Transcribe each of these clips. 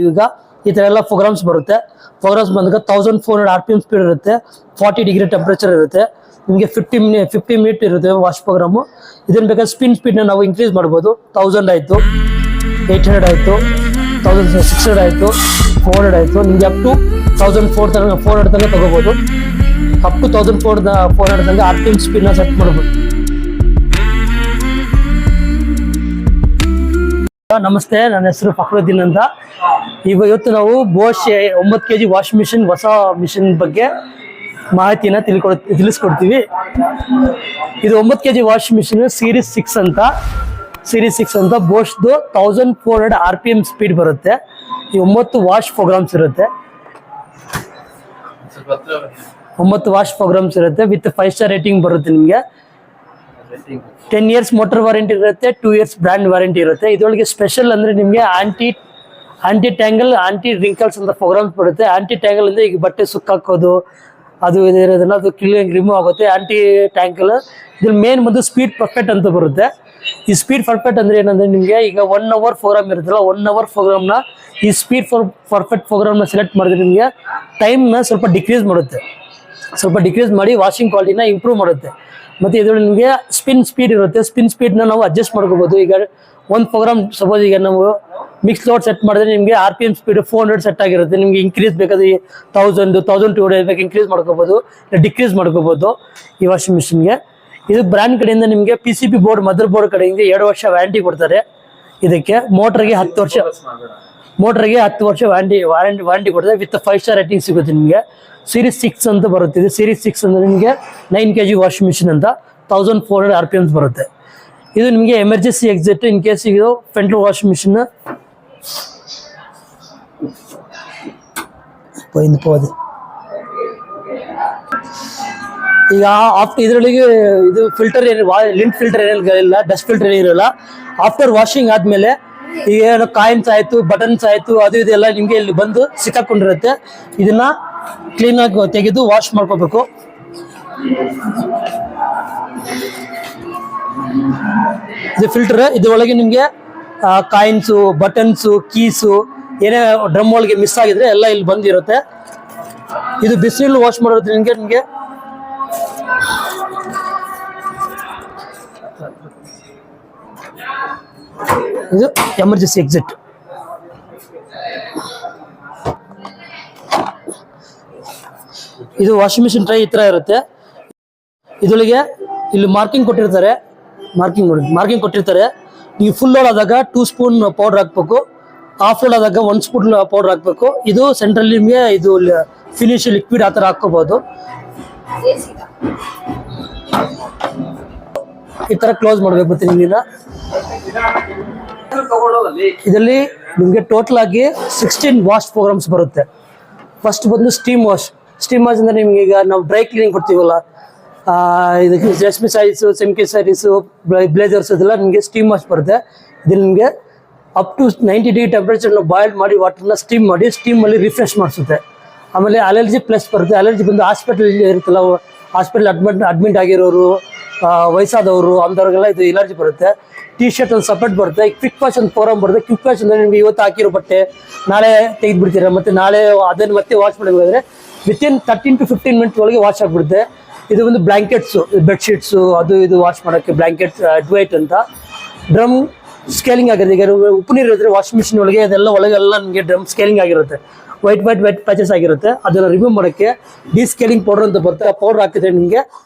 ಈಗ ಈ ತರ ಎಲ್ಲ ಪ್ರೋಗ್ರಾಮ್ಸ್ ಬರುತ್ತೆ. ಪ್ರೋಗ್ರಾಮ್ಸ್ ಬಂದಾಗ 1400 RPM ಸ್ಪೀಡ್ ಇರುತ್ತೆ, 40 ಡಿಗ್ರಿ ಟೆಂಪರೇಚರ್ ಇರುತ್ತೆ. ನಿಮಗೆ 50 ಮಿನಿಟ್ ಇರುತ್ತೆ ವಾಶ್ ಪ್ರೋಗ್ರಾಮು. ಇದನ್ನ ಬೇಕಾದ್ರೆ ಸ್ಪೀಡ್ನ ನಾವು ಇನ್ಕ್ರೀಸ್ ಮಾಡ್ಬೋದು. 1000 ಆಯಿತು, 800 ಆಯಿತು, 1600 ಆಯಿತು, 400 ಆಯಿತು. ನಿಮಗೆ ಅಪ್ ಟು 1400 ತನಕ ತಗೋಬೋದು. ಅಪ್ ಟು 1400 ತನಕ RPM ಸ್ಪೀಡ್ನ ಸೆಟ್ ಮಾಡ್ಬೋದು. ನಮಸ್ತೆ, ನನ್ನ ಹೆಸರು ಫಕ್ರುದ್ದೀನ್ ಅಂತ. ಇವತ್ತು ನಾವು ಬೋಶ್ 9 kg ವಾಶ್ ಮಿಷಿನ್, ಹೊಸ ಮಿಷಿನ್ ಬಗ್ಗೆ ಮಾಹಿತಿನ ತಿಳಿಸ್ಕೊಡ್ತೀವಿ. ಇದು 9 kg ವಾಶ್ ಮಿಷಿನ್ ಸೀರೀಸ್ 6 ಅಂತ ಬೋಶ್ದು 1400 RPM ಸ್ಪೀಡ್ ಬರುತ್ತೆ. ಈ 9 ವಾಶ್ ಪ್ರೋಗ್ರಾಮ್ಸ್ ಇರುತ್ತೆ. 9 ವಾಶ್ ಪ್ರೋಗ್ರಾಮ್ಸ್ ಇರುತ್ತೆ ವಿತ್ 5 ಸ್ಟಾರ್ ರೇಟಿಂಗ್ ಬರುತ್ತೆ. ನಿಮಗೆ 10 years ಮೋಟರ್ ವಾರಂಟಿ ಇರುತ್ತೆ, 2 years ಬ್ರ್ಯಾಂಡ್ ವಾರಂಟಿ ಇರುತ್ತೆ. ಇದರೊಳಗೆ ಸ್ಪೆಷಲ್ ಅಂದ್ರೆ ನಿಮಗೆ ಆಂಟಿ ಟ್ಯಾಂಗಲ್, ಆಂಟಿ ರಿಂಕಲ್ಸ್ ಅಂತ ಪ್ರೋಗ್ರಾಮ್ಸ್ ಬರುತ್ತೆ. ಆಂಟಿ ಟ್ಯಾಂಗಲ್ ಅಂದ್ರೆ ಈಗ ಬಟ್ಟೆ ಸುಕ್ಕಾಕೋದು ಅದು ಇರೋದನ್ನ ಅದು ಕ್ಲೀನ್ ರಿಮೂವ್ ಆಗುತ್ತೆ. ಆಂಟಿ ಟ್ಯಾಂಗಲ್ ಇದ್ರಲ್ಲಿ ಮೇನ್ ಬಂದು ಸ್ಪೀಡ್ ಪರ್ಫೆಕ್ಟ್ ಅಂತ ಬರುತ್ತೆ. ಈ ಸ್ಪೀಡ್ ಪರ್ಫೆಕ್ಟ್ ಅಂದ್ರೆ ಏನಂದ್ರೆ ನಿಮಗೆ ಈಗ 1 hour ಪ್ರೋಗ್ರಾಮ್ ಇರುತ್ತಲ್ಲ, 1 hour ಪ್ರೋಗ್ರಾಮ್ನ ಈ ಸ್ಪೀಡ್ ಪರ್ಫೆಕ್ಟ್ ಪ್ರೋಗ್ರಾಮ್ನ ಸೆಲೆಕ್ಟ್ ಮಾಡಿದ್ರೆ ನಿಮಗೆ ಟೈಮ್ನ ಸ್ವಲ್ಪ ಡಿಕ್ರೀಸ್ ಮಾಡಿ ವಾಷಿಂಗ್ ಕ್ವಾಲಿಟಿನ ಇಂಪ್ರೂವ್ ಮಾಡುತ್ತೆ. ಮತ್ತು ಇದರಲ್ಲಿ ನಿಮಗೆ ಸ್ಪಿನ್ ಸ್ಪೀಡ್ ಇರುತ್ತೆ. ಸ್ಪಿನ್ ಸ್ಪೀಡ್ನ ನಾವು ಅಡ್ಜಸ್ಟ್ ಮಾಡ್ಕೋಬೋದು. ಈಗ ಒಂದು ಪ್ರೋಗ್ರಾಮ್ ಸಪೋಸ್ ಈಗ ನಾವು ಮಿಕ್ಸ್ ಲೋಡ್ ಸೆಟ್ ಮಾಡಿದ್ರೆ ನಿಮಗೆ RPM ಸ್ಪೀಡ್ 400 ಸೆಟ್ ಆಗಿರುತ್ತೆ. ನಿಮಗೆ ಇನ್ಕ್ರೀಸ್ ಬೇಕಾದ್ರೆ 1200 ಬೇಕು ಇನ್ಕ್ರೀಸ್ ಮಾಡ್ಕೋಬೋದು, ಡಿಕ್ರೀಸ್ ಮಾಡ್ಕೋಬೋದು ಈ ವಾಷಿಂಗ್ ಮಿಷಿನ್ಗೆ. ಇದು ಬ್ರ್ಯಾಂಡ್ ಕಡೆಯಿಂದ ನಿಮಗೆ PCB ಬೋರ್ಡ್, ಮದರ್ ಬೋರ್ಡ್ ಕಡೆಯಿಂದ 2 ವರ್ಷ ವ್ಯಾರಂಟಿ ಕೊಡ್ತಾರೆ. ಇದಕ್ಕೆ ಮೋಟ್ರಿಗೆ 10 ವರ್ಷ ವಾರಂಟಿ ಕೊಡ್ತಾರೆ ವಿತ್ 5 ಸ್ಟಾರ್ ರೇಟಿಂಗ್ ಸಿಗುತ್ತೆ. ನಿಮಗೆ ಸೀರೀಸ್ 6 ಅಂತ ಬರುತ್ತೆ. ಇದು ಸೀರೀಸ್ 6 ಅಂದರೆ ನಿಮಗೆ 9 kg ವಾಷಿಂಗ್ ಮಿಷಿನ್ ಅಂತ 1400 RPM ಬರುತ್ತೆ. ಇದು ನಿಮಗೆ ಎಮರ್ಜೆನ್ಸಿ ಎಕ್ಸಿಟ್ ಇನ್ ಕೇಸ್ ಇದು ಫ್ರಂಟ್ ವಾಷಿಂಗ್ ಮಿಷಿನ್ ಈಗ ಇದರೊಳಗೆ ಇದು ಫಿಲ್ಟರ್ ಲಿಂಟ್ ಫಿಲ್ಟರ್ ಏನಿಲ್ಲ, ಡಸ್ಟ್ ಫಿಲ್ಟರ್ ಏನಿರಲ್ಲ. ಆಫ್ಟರ್ ವಾಷಿಂಗ್ ಆದ್ಮೇಲೆ ಈಗ ಏನೋ ಕಾಯಿನ್ಸ್ ಆಯ್ತು, ಬಟನ್ಸ್ ಆಯ್ತು, ಅದು ಇದೆಲ್ಲ ನಿಮ್ಗೆ ಇಲ್ಲಿ ಬಂದು ಸಿಕ್ಕಾಕೊಂಡಿರುತ್ತೆ. ಇದನ್ನ ಕ್ಲೀನ್ ಆಗಿ ತೆಗೆದು ವಾಶ್ ಮಾಡ್ಕೋಬೇಕು. ಇದು ಫಿಲ್ಟರ್, ಇದ್ರೊಳಗೆ ನಿಮ್ಗೆ ಕಾಯಿನ್ಸು, ಬಟನ್ಸು, ಕೀಸು ಏನೇ ಡ್ರಮ್ ಒಳಗೆ ಮಿಸ್ ಆಗಿದ್ರೆ ಎಲ್ಲ ಇಲ್ಲಿ ಬಂದಿರುತ್ತೆ. ಇದು ಬಿಸಿಲು ವಾಶ್ ಮಾಡೋದ್ರಿಂದ ನಿಮ್ಗೆ ಇದು ಎಮರ್ಜೆನ್ಸಿ ಎಕ್ಸಿಟ್. ಇದು ವಾಷಿಂಗ್ ಮಿಷಿನ್ ಟ್ರೈ ಈ ತರ ಇರುತ್ತೆ. ಇದರೊಳಗೆ ಇಲ್ಲಿ ಮಾರ್ಕಿಂಗ್ ಕೊಟ್ಟಿರ್ತಾರೆ. ನೀವು ಫುಲ್ ಲೋಡ್ ಆದಾಗ 2 ಸ್ಪೂನ್ ಪೌಡರ್ ಹಾಕ್ಬೇಕು, ಹಾಫ್ ಲೋಡ್ ಆದಾಗ 1 ಸ್ಪೂನ್ ಪೌಡರ್ ಹಾಕ್ಬೇಕು. ಇದು ಸೆಂಟ್ರಲ್ಲಿ ನಿಮಗೆ ಇದು ಫಿನಿಶ್ ಲಿಕ್ವಿಡ್ ಆ ಥರ ಹಾಕೋಬಹುದು. ಈ ತರ ಕ್ಲೋಸ್ ಮಾಡ್ಬೇಕು. ಮತ್ತೆ ನಿಮ್ಗೆ ಇದರಲ್ಲಿ ನಿಮಗೆ ಟೋಟಲ್ ಆಗಿ 16 ವಾಶ್ ಪ್ರೋಗ್ರಾಮ್ಸ್ ಬರುತ್ತೆ. ಫಸ್ಟ್ ಬಂದು ಸ್ಟೀಮ್ ವಾಶ್ ಅಂದ್ರೆ ನಿಮ್ಗೆ ಈಗ ನಾವು ಡ್ರೈ ಕ್ಲೀನಿಂಗ್ ಕೊಡ್ತೀವಲ್ಲ, ಇದಕ್ಕೆ ರೇಷ್ಮೆ ಸ್ಯಾರೀಸು, ಚಮ್ಕಿ ಸ್ಯಾರೀಸು, ಬ್ಲೇಜರ್ಸ್ ಇದೆಲ್ಲ ನಿಮಗೆ ಸ್ಟೀಮ್ ವಾಶ್ ಬರುತ್ತೆ. ಇದು ನಿಮಗೆ ಅಪ್ ಟು 90 ಡಿಗ್ರಿ ಟೆಂಪರೇಚರ್ನ ಬಾಯ್ಲ್ ಮಾಡಿ ವಾಟರ್ನ ಸ್ಟೀಮ್ ಮಾಡಿ ಸ್ಟೀಮಲ್ಲಿ ರಿಫ್ರೆಶ್ ಮಾಡಿಸುತ್ತೆ. ಆಮೇಲೆ ಅಲರ್ಜಿ ಪ್ಲಸ್ ಬರುತ್ತೆ. ಅಲರ್ಜಿ ಬಂದು ಹಾಸ್ಪಿಟಲ್ ಇರುತ್ತಲ್ಲ, ಹಾಸ್ಪಿಟಲ್ ಅಡ್ಮಿಟ್ ಆಗಿರೋರು, ವಯಸ್ಸಾದವರು ಅಂಥವ್ರಿಗೆಲ್ಲ ಇದು ಎಲರ್ಜಿ ಬರುತ್ತೆ. ಟಿ ಶರ್ಟ್ ಒಂದು ಸಪ್ರೇಟ್ ಬರುತ್ತೆ. ಕ್ವಿಕ್ ವಾಶ್ ಒಂದು ಪ್ರೋಗ್ರಾಮ್ ಬರುತ್ತೆ. ಕ್ವಿಕ್ ವಾಶ್ ಅಂದರೆ ನಿಮಗೆ ಇವತ್ತು ಹಾಕಿರೋ ಬಟ್ಟೆ ನಾಳೆ ತೆಗೆದುಬಿಡ್ತೀರ, ಮತ್ತು ನಾಳೆ ಅದನ್ನು ಮತ್ತೆ ವಾಶ್ ಮಾಡಬೇಕಾದ್ರೆ ವಿತಿನ್ 13 to 15 ಮಿನಿಟ್ಸ್ ಒಳಗೆ ವಾಶ್ ಆಗಿಬಿಡುತ್ತೆ. ಇದು ಒಂದು ಬ್ಲ್ಯಾಂಕೆಟ್ಸು, ಬೆಡ್ಶೀಟ್ಸು, ಅದು ಇದು ವಾಶ್ ಮಾಡೋಕ್ಕೆ ಬ್ಲ್ಯಾಂಕೆಟ್ಸ್ ಅಡ್ವೈಟ್ ಅಂತ. ಡ್ರಮ್ ಸ್ಕೇಲಿಂಗ್ ಆಗಿರುತ್ತೆ. ಈಗ ಉಪ್ಪು ನೀರು ಇರುತ್ತೆ ವಾಷಿಂಗ್ ಮಿಷಿನ್ ಒಳಗೆ, ಅದೆಲ್ಲ ಒಳಗೆಲ್ಲ ನಿಮಗೆ ಡ್ರಮ್ ಸ್ಕೇಲಿಂಗ್ ಆಗಿರುತ್ತೆ. ವೈಟ್ ಪ್ಯಾಚಸ್ ಆಗಿರುತ್ತೆ. ಅದನ್ನು ರಿಮೂವ್ ಮಾಡೋಕ್ಕೆ ಡಿಸ್ಕೇಲಿಂಗ್ ಪೌಡರ್ ಅಂತ ಬರುತ್ತೆ. ಆ ಪೌಡರ್ ಹಾಕಿದ್ರೆ ನಿಮಗೆ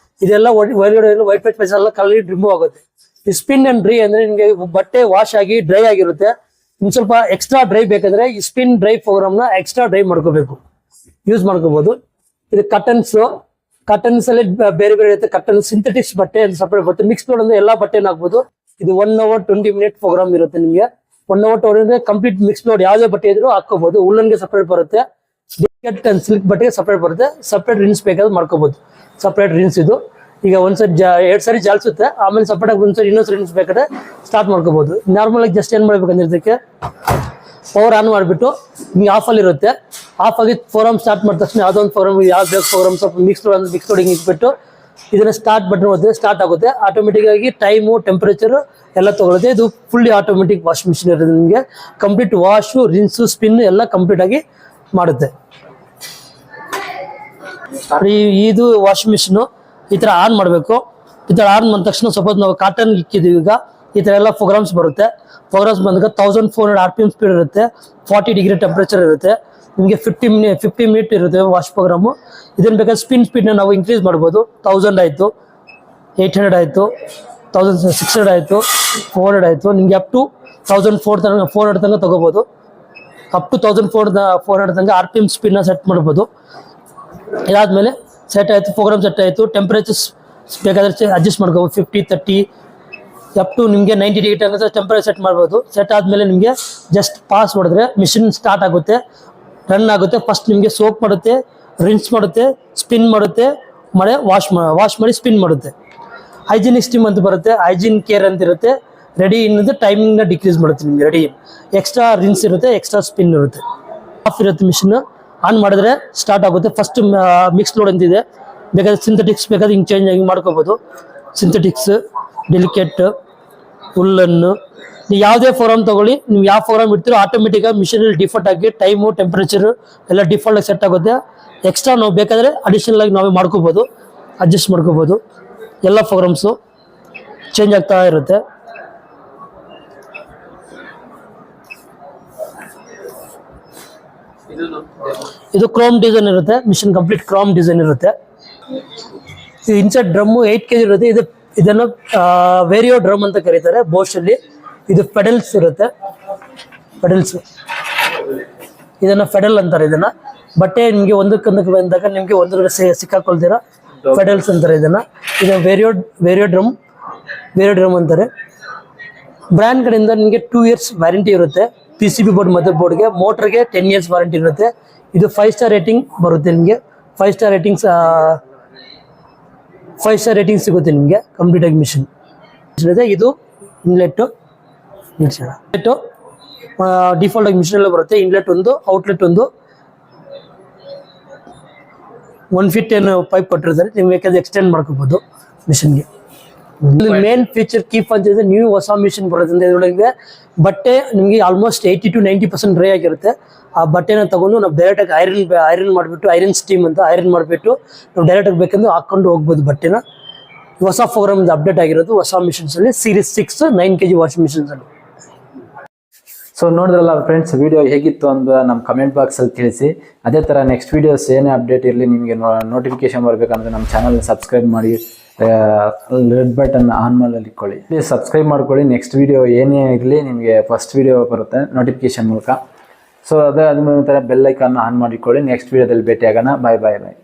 ಇದೆಲ್ಲ ಒಳಗಡೆ ವೈಟ್ ಪ್ಯಾಚಸ್ ಎಲ್ಲ ಕಲರ್ ರಿಮೂವ್ ಆಗುತ್ತೆ. ಈ ಸ್ಪಿನ್ ಅಂಡ್ ಡ್ರೈ ಅಂದರೆ ನಿಮಗೆ ಬಟ್ಟೆ ವಾಶ್ ಆಗಿ ಡ್ರೈ ಆಗಿರುತ್ತೆ. ಇನ್ನು ಸ್ವಲ್ಪ ಎಕ್ಸ್ಟ್ರಾ ಡ್ರೈ ಬೇಕಂದ್ರೆ ಈ ಸ್ಪಿನ್ ಡ್ರೈ ಪ್ರೋಗ್ರಾಮ್ನ ಎಕ್ಸ್ಟ್ರಾ ಡ್ರೈ ಮಾಡ್ಕೋಬೇಕು, ಯೂಸ್ ಮಾಡ್ಕೋಬಹುದು. ಇದು ಕಟನ್ಸ್ ಅಲ್ಲಿ ಬೇರೆ ಇರುತ್ತೆ. ಕಟನ್ ಸಿಂಥೆಟಿಕ್ಸ್ ಬಟ್ಟೆ ಅಂತ ಸಪರೇಟ್ ಬರುತ್ತೆ. ಮಿಕ್ಸ್ ಲೋಡ್ ಅಂದ್ರೆ ಎಲ್ಲಾ ಬಟ್ಟೆನ ಹಾಕ್ಬೋದು. ಇದು 1 hour 20 minute ಪ್ರೋಗ್ರಾಮ್ ಇರುತ್ತೆ. ನಿಮಗೆ 1 hour 20 minute complete mix load ಯಾವುದೇ ಬಟ್ಟೆ ಇದ್ರೂ ಹಾಕೋಬಹುದು. ಉಲ್ಲನ್ಗೆ ಸಪರೇಟ್ ಬರುತ್ತೆ, ಸಿಲ್ಕ್ ಬಟ್ಟೆಗೆ ಸಪರೇಟ್ ಬರುತ್ತೆ. ಸಪರೇಟ್ ರಿನ್ಸ್ ಬೇಕಾದ್ರೆ ಮಾಡ್ಕೋಬಹುದು. ಸಪರೇಟ್ ರಿನ್ಸ್ ಇದು ಈಗ ಒಂದ್ಸರಿ 2 ಸರಿ ಜಾಲಿಸುತ್ತೆ. ಆಮೇಲೆ ಸಪರೇಟ್ ಆಗಿ ಒಂದ್ಸರಿ ಇನ್ನೊಂದ್ಸರಿ ರಿನ್ಸ್ ಬೇಕಾದ್ರೆ ಸ್ಟಾರ್ಟ್ ಮಾಡ್ಕೋಬಹುದು. ನಾರ್ಮಲ್ ಆಗಿ ಜಸ್ಟ್ ಏನ್ ಮಾಡ್ಬೇಕಂದ್ರೆ ಇದಕ್ಕೆ ಪವರ್ ಆನ್ ಮಾಡಿಬಿಟ್ಟು ನಿಮ್ಗೆ ಆಫಲ್ಲಿ ಇರುತ್ತೆ. ಆಫ್ ಆಗಿ ಪ್ರೋಗ್ರಾಮ್ ಸ್ಟಾರ್ಟ್ ಮಾಡಿದ ತಕ್ಷಣ ಯಾವುದೋ ಒಂದು ಪ್ರೋಗ್ರಾಮ್, ಯಾವ್ದು ಬೇಕು ಪ್ರೋಗ್ರಾಮ್ ಸ್ವಲ್ಪ ಮಿಕ್ಸ್ ಲೋಡಿಂಗ್ ಇಟ್ಬಿಟ್ಟು ಇದನ್ನ ಸ್ಟಾರ್ಟ್ ಬಟನ್ ಒತ್ತಿದ್ರೆ ಸ್ಟಾರ್ಟ್ ಆಗುತ್ತೆ, ಆಟೋಮೆಟಿಕ್ ಆಗಿ ಟೈಮು ಟೆಂಪರೇಚರ್ ಎಲ್ಲ ತಗೊಳುತ್ತೆ. ಇದು ಫುಲ್ಲಿ ಆಟೋಮೆಟಿಕ್ ವಾಷ್ ಮಿಷಿನ್ ಇರೋದು, ನಿಮಗೆ ಕಂಪ್ಲೀಟ್ ವಾಶು ರಿನ್ಸು ಸ್ಪಿನ್ ಎಲ್ಲ ಕಂಪ್ಲೀಟ್ ಆಗಿ ಮಾಡುತ್ತೆ. ಇದು ವಾಷ್ ಮಿಷಿನು ಈ ಥರ ಆನ್ ಮಾಡಬೇಕು. ಈ ಥರ ಆನ್ ಮಾಡಿದ ತಕ್ಷಣ ಸಪೋಸ್ ನಾವು ಕಾಟನ್ ಇಕ್ಕಿದ್ದೀವಿ, ಈಗ ಈ ಥರ ಎಲ್ಲ ಪ್ರೋಗ್ರಾಮ್ಸ್ ಬರುತ್ತೆ. ಪ್ರೋಗ್ರಾಮ್ಸ್ ಬಂದಾಗ 1400 RPM ಸ್ಪೀಡ್ ಇರುತ್ತೆ, 40 ಡಿಗ್ರಿ ಟೆಂಪ್ರೇಚರ್ ಇರುತ್ತೆ, ನಿಮಗೆ 50 ಮಿನಿಟ್ ಇರುತ್ತೆ ವಾಶ್ ಪ್ರೋಗ್ರಾಮು. ಇದನ್ನು ಬೇಕಾದ್ರೆ ಸ್ಪಿನ್ನ ನಾವು ಇನ್ಕ್ರೀಸ್ ಮಾಡ್ಬೋದು. 1000 ಆಯಿತು, 800 ಆಯಿತು, 1600 ಆಯಿತು, 400 ಆಯಿತು, ನಿಮಗೆ ಅಪ್ ಟು 1400 ತನಕ ತೊಗೋಬೋದು. ಅಪ್ ಟು 1400 ತನಕ RPM ಸ್ಪಿನ್ನ ಸೆಟ್ ಮಾಡ್ಬೋದು. ಇದಾದಮೇಲೆ ಸೆಟ್ ಆಯಿತು, ಪ್ರೋಗ್ರಾಮ್ ಸೆಟ್ ಆಯಿತು. ಟೆಂಪ್ರೇಚರ್ಸ್ ಬೇಕಾದರೆ ಅಡ್ಜಸ್ಟ್ ಮಾಡ್ಕೋಬೋದು, 50, 30 ಅಪ್ ಟು ನಿಮಗೆ 90 ಡಿಗ್ರಿ ತನಕ ಟೆಂಪ್ರೇಚರ್ ಸೆಟ್ ಮಾಡ್ಬೋದು. ಸೆಟ್ ಆದಮೇಲೆ ನಿಮಗೆ ಜಸ್ಟ್ ಪಾಸ್ ಮಾಡಿದ್ರೆ ಮಿಷಿನ್ ಸ್ಟಾರ್ಟ್ ಆಗುತ್ತೆ, ರನ್ ಆಗುತ್ತೆ. ಫಸ್ಟ್ ನಿಮಗೆ ಸೋಪ್ ಮಾಡುತ್ತೆ, ರಿನ್ಸ್ ಮಾಡುತ್ತೆ, ಸ್ಪಿನ್ ಮಾಡುತ್ತೆ, ಮಳೆ ವಾಶ್ ಮಾಡಿ ಸ್ಪಿನ್ ಮಾಡುತ್ತೆ. ಹೈಜಿನಿಕ್ ಸ್ಟೀಮ್ ಅಂತ ಬರುತ್ತೆ, ಹೈಜಿನ್ ಕೇರ್ ಅಂತ ಇರುತ್ತೆ. ರೆಡಿ ಇನ್ನೊಂದು ಟೈಮಿಂಗ್ನ ಡಿಕ್ರೀಸ್ ಮಾಡುತ್ತೆ. ನಿಮಗೆ ರೆಡಿ ಎಕ್ಸ್ಟ್ರಾ ರಿನ್ಸ್ ಇರುತ್ತೆ, ಎಕ್ಸ್ಟ್ರಾ ಸ್ಪಿನ್ ಇರುತ್ತೆ. ಆಫ್ ಇರುತ್ತೆ ಮಿಷಿನ್. ಆನ್ ಮಾಡಿದ್ರೆ ಸ್ಟಾರ್ಟ್ ಆಗುತ್ತೆ. ಫಸ್ಟ್ ಮಿಕ್ಸ್ ಲೋಡ್ ಅಂತಿದೆ, ಬೇಕಾದ್ರೆ ಸಿಂಥೆಟಿಕ್ಸ್ ಬೇಕಾದ್ರೆ ಹಿಂಗೆ ಚೇಂಜ್ ಆಗಿ ಮಾಡ್ಕೋಬೋದು. ಸಿಂಥೆಟಿಕ್ಸ್, ಡೆಲಿಕೇಟ್, ಹುಲ್ಲನ್ನು, ನೀವು ಯಾವುದೇ ಫೋರಮ್ ತೊಗೊಳ್ಳಿ, ನೀವು ಯಾವ ಫೋರಮ್ ಇಡ್ತೀರೋ ಆಟೋಮೆಟಿಕಾಗಿ ಮಿಷಿನಲ್ಲಿ ಡಿಫಾಲ್ಟ್ ಆಗಿ ಟೈಮು ಟೆಂಪ್ರೇಚರು ಎಲ್ಲ ಡಿಫಾಲ್ಟಾಗಿ ಸೆಟ್ ಆಗುತ್ತೆ. ಎಕ್ಸ್ಟ್ರಾ ನಾವು ಬೇಕಾದರೆ ಅಡಿಷನಲ್ ಆಗಿ ನಾವೇ ಮಾಡ್ಕೋಬೋದು, ಅಡ್ಜಸ್ಟ್ ಮಾಡ್ಕೋಬೋದು. ಎಲ್ಲ ಪ್ರೋಗ್ರಾಮ್ಸು ಚೇಂಜ್ ಆಗ್ತಾ ಇರುತ್ತೆ. ಇದು ಕ್ರೋಮ್ ಡಿಸೈನ್ ಇರುತ್ತೆ, ಮಿಷಿನ್ ಕಂಪ್ಲೀಟ್ ಕ್ರೋಮ್ ಡಿಸೈನ್ ಇರುತ್ತೆ. ಇದು ಇನ್ಸೈಡ್ ಡ್ರಮ್ಮು 8 kg ಇರುತ್ತೆ. ಇದನ್ನು ವೇರಿಯೋ ಡ್ರಮ್ ಅಂತ ಕರೀತಾರೆ ಬೋಶಲ್ಲಿ. ಇದು ಫೆಡಲ್ಸ್ ಇರುತ್ತೆ, ಫೆಡಲ್ಸ್, ಇದನ್ನು ಫೆಡಲ್ ಅಂತಾರೆ. ಇದನ್ನು ಬಟ್ಟೆ ನಿಮಗೆ ಒಂದಕ್ಕೊಂದಕ್ಕೆ ಬಂದಾಗ ನಿಮಗೆ ಒಂದರ ಸಿಕ್ಕಾಕೊಳ್ತೀರ, ಫೆಡಲ್ಸ್ ಅಂತಾರೆ ಇದನ್ನು. ಇದು ವೇರಿಯೋ ಡ್ರಮ್ ಅಂತಾರೆ. ಬ್ರ್ಯಾಂಡ್ ಕಡೆಯಿಂದ ನಿಮಗೆ 2 years ವ್ಯಾರಂಟಿ ಇರುತ್ತೆ. PCB ಬೋರ್ಡ್, ಮದರ್ ಬೋರ್ಡ್ಗೆ, ಮೋಟ್ರಿಗೆ 10 years ವಾರಂಟಿ ಇರುತ್ತೆ. ಇದು 5 ಸ್ಟಾರ್ ರೇಟಿಂಗ್ ಬರುತ್ತೆ ನಿಮಗೆ. 5 ಸ್ಟಾರ್ ರೇಟಿಂಗ್ ಸಿಗುತ್ತೆ ನಿಮಗೆ ಕಂಪ್ಲೀಟಾಗಿ ಮಿಷಿನ್. ಇದು ಇನ್ಲೆಟ್ಟು ಡಿಫಾಲ್ಟ್ ಆಗಿ ಮಿಷಿನ್ ಎಲ್ಲ ಬರುತ್ತೆ. ಇನ್ಲೆಟ್ ಒಂದು, ಔಟ್ಲೆಟ್ ಒಂದು, 1 feet ಏನು ಪೈಪ್ ಕೊಟ್ಟಿರ್ತಾರೆ, ನೀವು ಬೇಕಾದ್ರೆ ಎಕ್ಸ್ಟೆಂಡ್ ಮಾಡ್ಕೋಬೋದು ಮಿಷಿನ್ಗೆ. ಮೇನ್ ಫೀಚರ್ ಕೀ ಅಂತಿದೆ, ನೀವು ಹೊಸ ಮಿಷಿನ್ ಬರೋದ್ರಿಂದ ಇದರೊಳಗೆ ಬಟ್ಟೆ ನಿಮಗೆ ಆಲ್ಮೋಸ್ಟ್ 80 to 90% ಡ್ರೈ ಆಗಿರುತ್ತೆ. ಆ ಬಟ್ಟೆನ ತಗೊಂಡು ನಾವು ಡೈರೆಕ್ಟಾಗಿ ಐರನ್ ಮಾಡಿಬಿಟ್ಟು, ಐರನ್ ಸ್ಟೀಮ್ ಅಂತ ಐರನ್ ಮಾಡಿಬಿಟ್ಟು ನಾವು ಡೈರೆಕ್ಟಾಗಿ ಬೇಕಂದ್ರೆ ಹಾಕ್ಕೊಂಡು ಹೋಗ್ಬೋದು ಬಟ್ಟೆನ. ಹೊಸ ಪ್ರೋಗ್ರಾಮ್ ಅಪ್ಡೇಟ್ ಆಗಿರೋದು ಹೊಸ ಮಿಷಿನ್ಸಲ್ಲಿ Series 6 9 kg ವಾಷಿಂಗ್ ಮಿಷಿನ್ಸಲ್ಲಿ. ಸೊ ನೋಡಿದ್ರಲ್ಲ ಫ್ರೆಂಡ್ಸ್, ವಿಡಿಯೋ ಹೇಗಿತ್ತು ಅಂತ ನಮ್ಮ ಕಮೆಂಟ್ ಬಾಕ್ಸಲ್ಲಿ ತಿಳಿಸಿ. ಅದೇ ಥರ ನೆಕ್ಸ್ಟ್ ವೀಡಿಯೋಸ್ ಏನೇ ಅಪ್ಡೇಟ್ ಇರಲಿ ನಿಮಗೆ ನೋಟಿಫಿಕೇಶನ್ ಬರಬೇಕಂದ್ರೆ ನಮ್ಮ ಚಾನಲ್ನ ಸಬ್ಸ್ಕ್ರೈಬ್ ಮಾಡಿ, ರೆಡ್ ಬಟನ್ ಆನ್ ಮಾಡಿ ಇಟ್ಕೊಳ್ಳಿ. ಪ್ಲೀಸ್ ಸಬ್ಸ್ಕ್ರೈಬ್ ಮಾಡ್ಕೊಳ್ಳಿ. ನೆಕ್ಸ್ಟ್ ವೀಡಿಯೋ ಏನೇ ಇರಲಿ ನಿಮಗೆ ಫಸ್ಟ್ ವೀಡಿಯೋ ಬರುತ್ತೆ ನೋಟಿಫಿಕೇಶನ್ ಮೂಲಕ. ಸೊ ಅದೇ ಥರ ಬೆಲ್ ಐಕಾನ್ ಆನ್ ಮಾಡಿಕೊಳ್ಳಿ. ನೆಕ್ಸ್ಟ್ ವೀಡಿಯೋದಲ್ಲಿ ಭೇಟಿ ಆಗೋಣ. ಬಾಯ್.